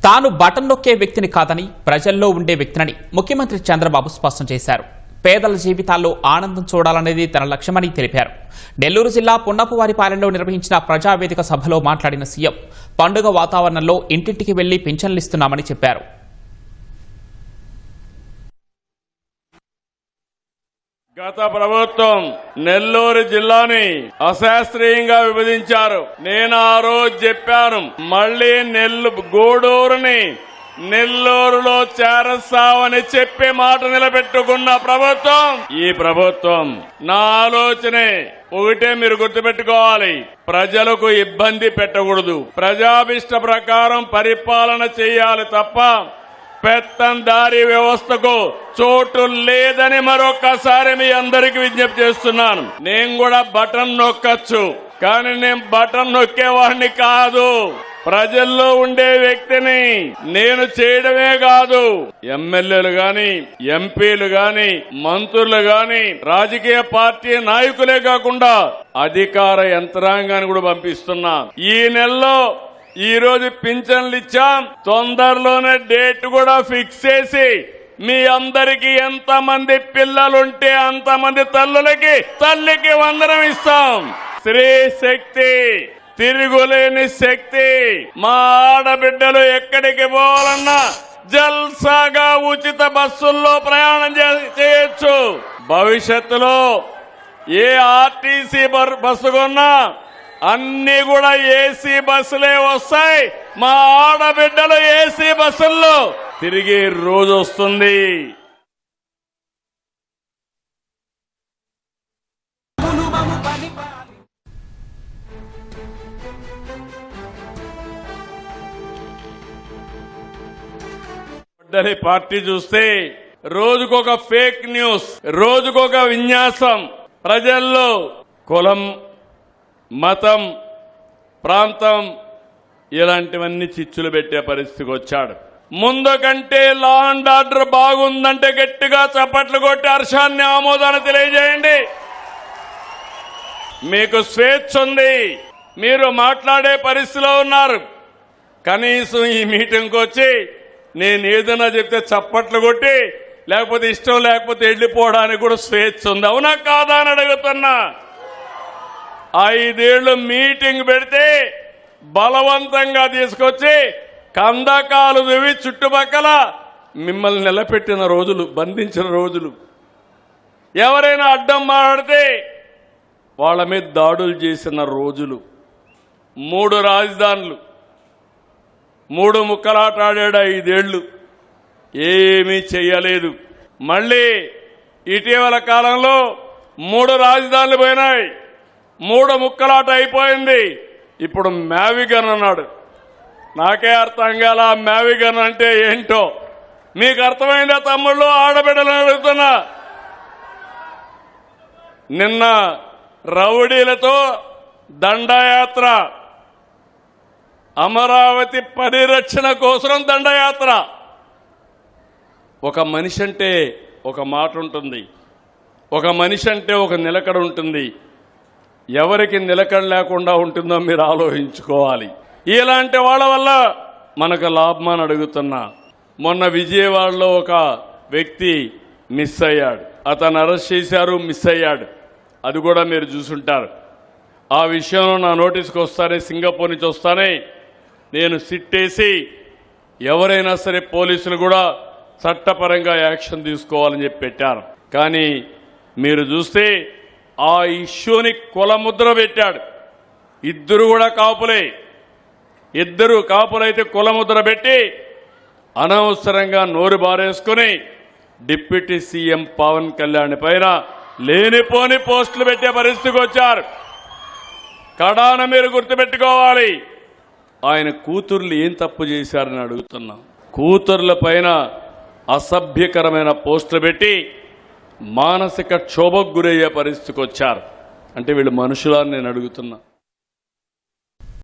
తాను బటన్ నొక్కే వ్యక్తిని కాదని ప్రజల్లో ఉండే వ్యక్తినని ముఖ్యమంత్రి చంద్రబాబు స్పష్టం చేశారు. పేదల జీవితాల్లో ఆనందం చూడాలనేది తన లక్ష్యమని తెలిపారు. నెల్లూరు జిల్లా పున్నపువారిపాలెంలో నిర్వహించిన ప్రజావేదిక సభలో మాట్లాడిన సీఎం పండుగ వాతావరణంలో ఇంటింటికి వెళ్లి పింఛన్లిస్తున్నామని చెప్పారు. గత ప్రభుత్వం నెల్లూరు జిల్లాని అశాస్త్రీయంగా విభజించారు. నేను ఆ రోజు చెప్పాను, మళ్లీ గూడూరుని నెల్లూరులో చేరస్తామని చెప్పి మాట నిలబెట్టుకున్న ప్రభుత్వం ఈ ప్రభుత్వం. నా ఆలోచనే ఒకటే, మీరు గుర్తుపెట్టుకోవాలి, ప్రజలకు ఇబ్బంది పెట్టకూడదు, ప్రజాభిష్ట ప్రకారం పరిపాలన చేయాలి తప్ప పెత్తందారీ వ్యవస్థకు చోటు లేదని మరొకసారి మీ అందరికీ విజ్ఞప్తి చేస్తున్నాను. నేను కూడా బటన్ నొక్కచ్చు, కానీ నేను బటన్ నొక్కేవాడిని కాదు. ప్రజల్లో ఉండే వ్యక్తిని నేను చేయడమే కాదు, ఎమ్మెల్యేలు గాని, ఎంపీలు గాని, మంత్రులు గాని, రాజకీయ పార్టీ నాయకులే కాకుండా అధికార యంత్రాంగాన్ని కూడా పంపిస్తున్నా. ఈ నెలలో ఈ రోజు పింఛన్లు ఇచ్చాం, తొందరలోనే డేట్ కూడా ఫిక్స్ చేసి మీ అందరికి ఎంతమంది పిల్లలుంటే అంతమంది తల్లికి వందనం ఇస్తాం. స్త్రీ శక్తి, తిరుగులేని శక్తి. మా ఆడబిడ్డలు ఎక్కడికి పోవాలన్నా జల్సాగా ఉచిత బస్సుల్లో ప్రయాణం చేయొచ్చు. భవిష్యత్తులో ఏ ఆర్టీసీ బస్సు కొన్నా అన్ని కూడా ఏసీ బస్సులే వస్తాయి. మా ఆడబిడ్డలు ఏసీ బస్సుల్లో తిరిగే రోజు వస్తుంది. పార్టీ చూస్తే రోజుకొక ఫేక్ న్యూస్, రోజుకొక విన్యాసం, ప్రజల్లో కులం, మతం, ప్రాంతం ఇలాంటివన్నీ చిచ్చులు పెట్టే పరిస్థితికి వచ్చాడు. ముందు కంటే లా అండ్ ఆర్డర్ బాగుందంటే గట్టిగా చప్పట్లు కొట్టి హర్షాన్ని, ఆమోదాన్ని తెలియజేయండి. మీకు స్వేచ్ఛ ఉంది, మీరు మాట్లాడే పరిస్థితిలో ఉన్నారు. కనీసం ఈ మీటింగ్కి వచ్చి నేను ఏదైనా చెప్తే చప్పట్లు కొట్టి, లేకపోతే ఇష్టం లేకపోతే వెళ్ళిపోవడానికి కూడా స్వేచ్ఛ ఉంది. అవునా కాదా అని అడుగుతున్నా. 5 ఏళ్లు మీటింగ్ పెడితే బలవంతంగా తీసుకొచ్చి కందకాలు దువ్వి చుట్టుపక్కల మిమ్మల్ని నిలబెట్టిన రోజులు, బంధించిన రోజులు. ఎవరైనా అడ్డం మాట్లాడితే వాళ్ళ మీద దాడులు చేసిన రోజులు. 3 రాజధానులు, 3 ముక్కలాట ఆడాడు 5 ఏళ్లు, ఏమీ చెయ్యలేదు. మళ్ళీ ఇటీవల కాలంలో 3 రాజధానులు పోయినాయి, 3 ముక్కలాట అయిపోయింది. ఇప్పుడు మ్యావిగన్ అన్నాడు. నాకే అర్థం కాల మ్యావిగన్ అంటే ఏంటో. మీకు అర్థమైందా తమ్ముళ్ళు, ఆడబిడ్డలను అడుగుతున్నా. నిన్న రౌడీలతో దండయాత్ర, అమరావతి పరిరక్షణ కోసం దండయాత్ర. ఒక మనిషి అంటే ఒక మాట ఉంటుంది, ఒక మనిషి అంటే ఒక నిలకడ ఉంటుంది. ఎవరికి నిలకడ లేకుండా ఉంటుందో మీరు ఆలోచించుకోవాలి. ఇలాంటి వాళ్ళ వల్ల మనకు లాభమని అడుగుతున్నా. మొన్న విజయవాడలో ఒక వ్యక్తి మిస్ అయ్యాడు, అతను అరెస్ట్ చేశారు, మిస్ అయ్యాడు. అది కూడా మీరు చూసుంటారు. ఆ విషయంలో నా నోటీస్కి వస్తానే, సింగపూర్ నుంచి వస్తానే నేను సిట్టేసి ఎవరైనా సరే పోలీసులు కూడా చట్టపరంగా యాక్షన్ తీసుకోవాలని చెప్పి పెట్టారు. కానీ మీరు చూస్తే ఆ ఇష్యూని కులముద్ర పెట్టాడు. ఇద్దరు కూడా కాపులే, ఇద్దరు కాపులైతే కులముద్ర పెట్టి అనవసరంగా నోరు బారేసుకుని డిప్యూటీ సీఎం పవన్ కళ్యాణ్ పైన లేనిపోని పోస్టులు పెట్టే పరిస్థితికి వచ్చారు. కడాన మీరు గుర్తుపెట్టుకోవాలి, ఆయన కూతుర్లు ఏం తప్పు చేశారని అడుగుతున్నా. కూతుర్ల పైన అసభ్యకరమైన పోస్టులు పెట్టి మానసిక క్షోభకు గురయ్యే పరిస్థితికి వచ్చారు. అంటే వీళ్ళు మనుషులని నేను అడుగుతున్నా.